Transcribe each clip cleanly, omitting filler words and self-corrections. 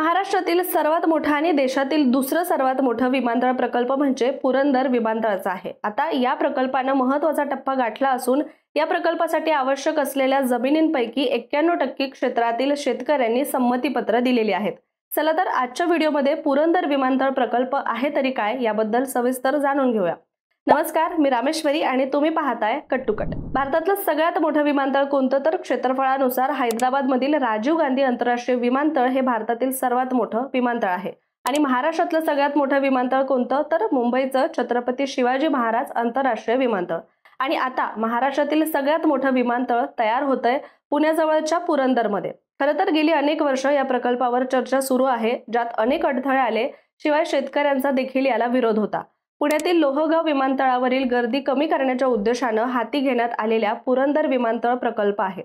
महाराष्ट्रातील सर्वात मोठा आणि देशातील दुसरा सर्वात मोठा विमानतळ प्रकल्प म्हणजे पुरंदर विमानतळाचा आहे। आता या प्रकल्पाने महत्त्वाचा टप्पा गाठला असून या प्रकल्पासाठी आवश्यक असलेल्या जमिनींपैकी 91% क्षेत्रातील शेतकऱ्यांनी संमतीपत्र दिलेली आहेत। चला तर आजच्या व्हिडिओमध्ये पुरंदर विमानतळ प्रकल्प आहे तरी काय याबद्दल सविस्तर जाणून घेऊया। नमस्कार, मी रामेश्वरी आणि तुम्ही पाहताय कट टू कट। भारतातलं सगळ्यात मोठं विमानतळ कोणतं तर क्षेत्रफळानुसार हैदराबादमधील राजीव गांधी आंतरराष्ट्रीय विमानतळ हे भारतातील सर्वात मोठं विमानतळ आहे। आणि महाराष्ट्रातलं सगळ्यात मोठं विमानतळ कोणतं तर मुंबईचं छत्रपती शिवाजी महाराज आंतरराष्ट्रीय विमानतळ। आणि आता महाराष्ट्रातील सगळ्यात मोठं विमानतळ तयार होतंय पुण्याजवळच्या पुरंदरमध्ये। खरं तर गेली अनेक वर्ष या प्रकल्पावर चर्चा सुरू आहे, ज्यात अनेक अडथळे आले, शिवाय शेतकऱ्यांचा देखील याला विरोध होता। पुण्यातील लोहगाव विमानतळावरील गर्दी कमी करण्याच्या उद्देशाने हाती घेण्यात आलेल्या पुरंदर विमानतळ प्रकल्प आहे।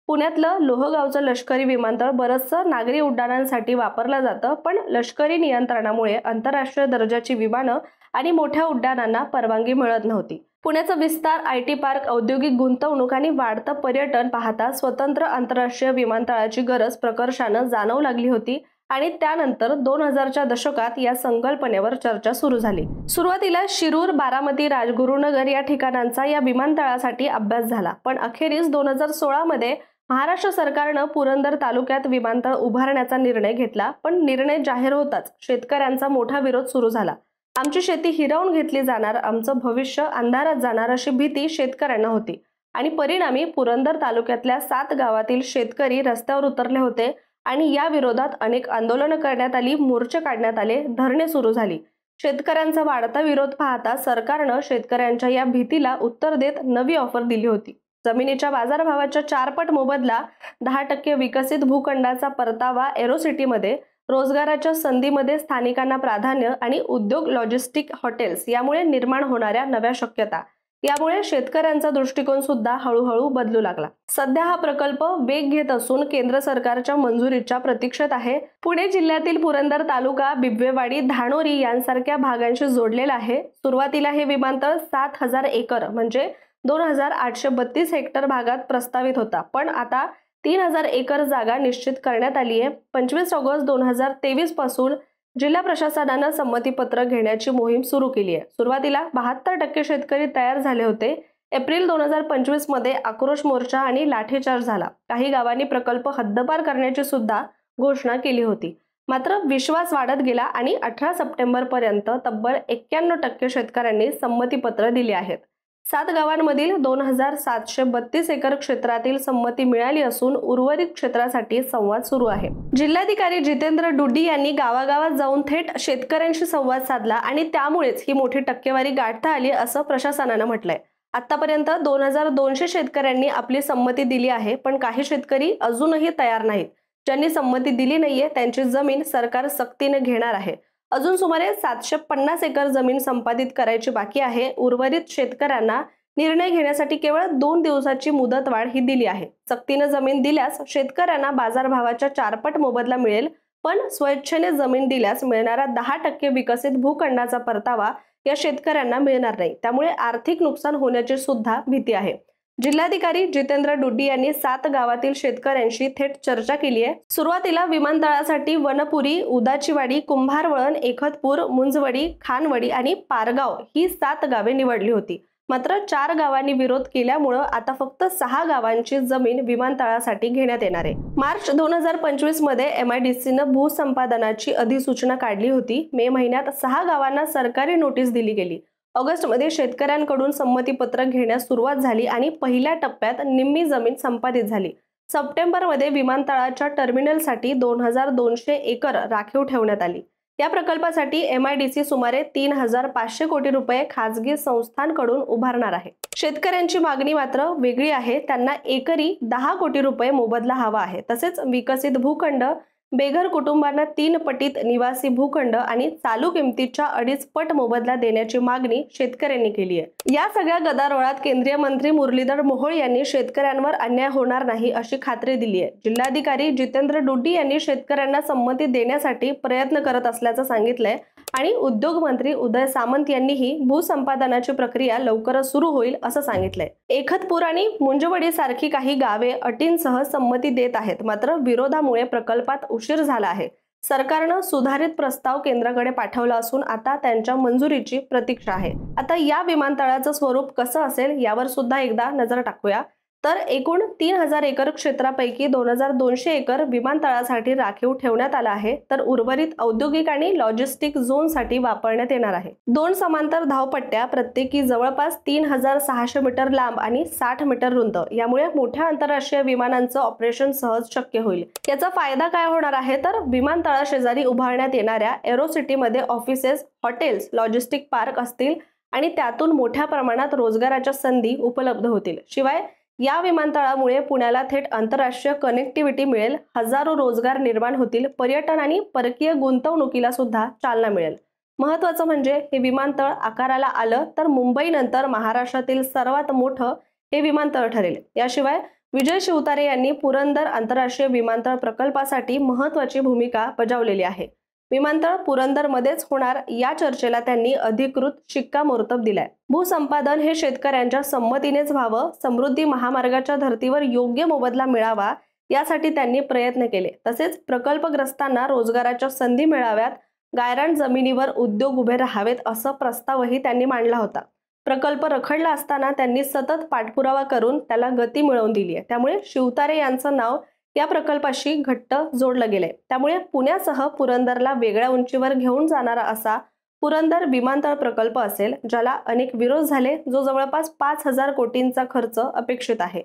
पुण्यातलं लोहगावचं लष्करी विमानतळ बरंचसं नागरी उड्डाणांसाठी वापरलं जातं, पण लष्करी नियंत्रणामुळे आंतरराष्ट्रीय दर्जाची विमानं आणि मोठ्या उड्डाणांना परवानगी मिळत नव्हती। पुण्याचा विस्तार, आयटी पार्क, औद्योगिक गुंतवणूक आणि वाढतं पर्यटन पाहता स्वतंत्र आंतरराष्ट्रीय विमानतळाची गरज प्रकर्षाने जाणवू लागली होती। आणि त्यानंतर 2000च्या दशकात या संकल्पनेवर चर्चा सुरू झाली। सुरुवातीला शिरूर, बारामती, राजगुरुनगर या ठिकाणांचा या विमानतळासाठी अभ्यास झाला, पण अखेरीस 2016 मध्ये महाराष्ट्र सरकारने पुरंदर तालुक्यात विमानतळ उभारण्याचा निर्णय घेतला। पण निर्णय जाहीर होताच शेतकऱ्यांचा मोठा विरोध सुरू झाला। आमची शेती हिरावून घेतली जाणार, आमचं भविष्य अंधारात जाणार अशी भीती शेतकऱ्यांना होती। आणि परिणामी पुरंदर तालुक्यातल्या 7 गावातील शेतकरी रस्त्यावर उतरले होते आणि या विरोधात अनेक आंदोलनं करण्यात आली, मोर्चे काढण्यात आले, धरणे सुरू झाली। शेतकऱ्यांचा वाढता विरोध पाहता सरकारने शेतकऱ्यांच्या या भीतीला उत्तर देत नवी ऑफर दिली होती। जमिनीच्या बाजारभावाच्या 4 पट मोबदला, 10% विकसित भूखंडाचा परतावा, एरोसिटीमध्ये रोजगाराच्या संधीमध्ये स्थानिकांना प्राधान्य आणि उद्योग, लॉजिस्टिक, हॉटेल्स यामुळे निर्माण होणाऱ्या नव्या शक्यता, यामुळे शेतकऱ्यांचा दृष्टिकोन सुद्धा हळूहळू बदलू लागला। सध्या हा प्रकल्प वेग घेत असून केंद्र सरकारच्या मंजुरीच्या प्रतीक्षेत आहे। पुणे जिल्ह्यातील पुरंदर तालुका बिबवेवाडी, धानोरी यांसारख्या भागांशी जोडलेला आहे। सुरुवातीला हे विमानतळ 7000 एकर म्हणजे 2832 हेक्टर भागात प्रस्तावित होता, पण आता 3000 एकर जागा निश्चित करण्यात आली आहे। 25 ऑगस्ट 2023 पासून जिल्हा प्रशासनाने संमतीपत्र घेण्याची मोहीम सुरू केली आहे। सुरुवातीला 72% शेतकरी तयार झाले होते। एप्रिल 2025 मध्ये आक्रोश मोर्चा आणि लाठीचार्ज झाला। काही गावांनी प्रकल्प हद्दपार करण्याची सुद्धा घोषणा केली होती। मात्र विश्वास वाढत गेला आणि 18 सप्टेंबर पर्यंत तब्बल 91% शेतकऱ्यांनी संमतीपत्र दिली आहेत। 7 गावांमधील 2732 एकर क्षेत्रातील संमती मिळाली असून उर्वरित क्षेत्रासाठी संवाद सुरू आहे। जिल्हाधिकारी जितेंद्र डुड्डी यांनी गावागावात जाऊन थेट शेतकऱ्यांशी संवाद साधला आणि त्यामुळेच ही मोठी टक्केवारी गाठता आली असं प्रशासनाने म्हटलंय। आतापर्यंत 2200 शेतकऱ्यांनी आपली संमती दिली आहे, पण काही शेतकरी अजूनही तयार नाहीत। ज्यांनी संमती दिली नाहीये त्यांची जमीन सरकार सक्तीने घेणार आहे। अजून सुमारे 750 एकर जमीन संपादित करायची बाकी आहे। उर्वरित शेतकऱ्यांना निर्णय घेण्यासाठी केवळ 2 दिवसाची मुदतवाढ ही दिली आहे। सक्तीने जमीन दिल्यास शेतकऱ्यांना बाजारभावाच्या 4 पट मोबदला मिळेल, पण स्वेच्छेने जमीन दिल्यास मिळणारा 10% विकसित भूखंडाचा परतावा या शेतकऱ्यांना मिळणार नाही। त्यामुळे आर्थिक नुकसान होण्याची सुद्धा भीती आहे। जिल्हाधिकारी जितेंद्र डुड्डी यांनी 7 गावातील शेतकऱ्यांशी थेट चर्चा केली आहे। सुरुवातीला विमानतळासाठी वनपुरी, उदाचीवाडी, कुंभारवळण, एकतपूर, मुंजवडी, खानवडी आणि पारगाव ही 7 गावे निवडली होती। मात्र 4 गावांनी विरोध केल्यामुळे आता फक्त 6 गावांची जमीन विमानतळासाठी घेण्यात येणार आहे। मार्च 2025 मध्ये MIDC भूसंपादनाची अधिसूचना काढली होती। मे महिन्यात 6 गावांना सरकारी नोटीस दिली गेली। ऑगस्ट मध्ये शेतकऱ्यांकडून संमतीपत्र घेण्यास सुरुवात झाली आणि पहिल्या टप्प्यात निम्मी जमीन संपादित झाली। सप्टेंबर मध्ये विमानतळाच्या टर्मिनलसाठी 2200 एकर राखीव ठेवण्यात आली। या प्रकल्पासाठी MIDC सुमारे 3500 कोटी रुपये खासगी संस्थांकडून उभारणार आहे। शेतकऱ्यांची मागणी मात्र वेगळी आहे। त्यांना एकरी 10 कोटी रुपये मोबदला हवा आहे। तसेच विकसित भूखंड, बेघर कुटुंबांना 3 पटीत निवासी भूखंड आणि चालू किमतीच्या 2.5 पट मोबदला देण्याची मागणी शेतकऱ्यांनी केली आहे। या सगळ्या गदारोळात केंद्रीय मंत्री मुरलीधर मोहोळ यांनी शेतकऱ्यांवर अन्याय होणार नाही अशी खात्री दिली आहे। जिल्हाधिकारी जितेंद्र डुड्डी यांनी शेतकऱ्यांना संमती देण्यासाठी प्रयत्न करत असल्याचं सांगितलंय आणि उद्योग मंत्री उदय सामंत यांनीही भूसंपादनाची प्रक्रिया लवकरच सुरू होईल असं सांगितलंय। एकतपूर आणि मुंजवडी सारखी काही गावे अटींसह संमती देत आहेत, मात्र विरोधामुळे प्रकल्पात उशीर झाला आहे। सरकारनं सुधारित प्रस्ताव केंद्राकडे पाठवला असून आता त्यांच्या मंजुरीची प्रतीक्षा आहे। आता या विमानतळाचं स्वरूप कसं असेल यावर सुद्धा एकदा नजर टाकूया। तर एकूण 3000 एकर क्षेत्रापैकी 2200 एकर विमानतळासाठी राखीव ठेवण्यात आला आहे, तर उर्वरित औद्योगिक आणि लॉजिस्टिक झोनसाठी वापरण्यात येणार आहे। 2 समांतर धावपट्ट्या प्रत्येकी जवळपास 3600 मीटर लांब आणि 60 मीटर रुंद, यामुळे मोठ्या आंतरराष्ट्रीय विमानांचं ऑपरेशन सहज शक्य होईल। याचा फायदा काय होणार आहे, तर विमानतळाशेजारी उभारण्यात येणाऱ्या एरोसिटीमध्ये ऑफिसेस, हॉटेल्स, लॉजिस्टिक पार्क असतील आणि त्यातून मोठ्या प्रमाणात रोजगाराच्या संधी उपलब्ध होतील। शिवाय या विमानतळामुळे पुण्याला थेट आंतरराष्ट्रीय कनेक्टिव्हिटी मिळेल, हजारो रोजगार निर्माण होतील, पर्यटन आणि परकीय गुंतवणुकीला सुद्धा चालना मिळेल। महत्त्वाचं म्हणजे हे विमानतळ आकाराला आलं तर मुंबईनंतर महाराष्ट्रातील सर्वात मोठं हे विमानतळ ठरेल। याशिवाय विजय शिवतारे यांनी पुरंदर आंतरराष्ट्रीय विमानतळ प्रकल्पासाठी महत्त्वाची भूमिका बजावलेली आहे। विमानतळ पुरंदरमध्येच होणार या चर्चेला त्यांनी अधिकृत शिक्कामोर्तब दिलाय। भूसंपादन हे शेतकऱ्यांच्या संमतीनेच व्हावं, समृद्धी महामार्गाच्या धर्तीवर योग्य मोबदला मिळावा यासाठी त्यांनी प्रयत्न केले। तसेच प्रकल्पग्रस्तांना रोजगाराच्या संधी मिळाव्यात, गायरान जमिनीवर उद्योग उभे राहावेत असं प्रस्तावही त्यांनी मांडला होता। प्रकल्प रखडला असताना त्यांनी सतत पाठपुरावा करून त्याला गती मिळवून दिली आहे। त्यामुळे शिवतारे यांचं नाव या प्रकल्पाशी घट्ट जोडलं गेलंय। त्यामुळे पुण्यासह पुरंदरला वेगळ्या उंचीवर घेऊन जाणारा असा पुरंदर विमानतळ प्रकल्प असेल, ज्याला अनेक विरोध झाले, जो जवळपास 5000 कोटींचा खर्च अपेक्षित आहे।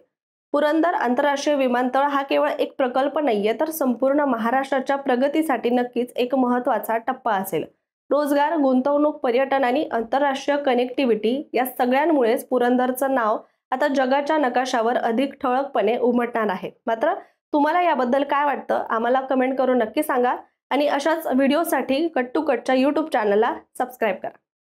पुरंदर आंतरराष्ट्रीय विमानतळ हा केवळ एक प्रकल्प नाहीये, तर संपूर्ण महाराष्ट्राच्या प्रगतीसाठी नक्कीच एक महत्त्वाचा टप्पा असेल। रोजगार, गुंतवणूक, पर्यटन आणि आंतरराष्ट्रीय कनेक्टिव्हिटी या सगळ्यांमुळेच पुरंदरचं नाव आता जगाच्या नकाशावर अधिक ठळकपणे उमटणार आहे। मात्र तुम्हाला याबद्दल काय वाटतं आम्हाला कमेंट करून नक्की सांगा आणि अशाच व्हिडिओसाठी कट टू कटच्या YouTube चॅनलला सबस्क्राइब करा।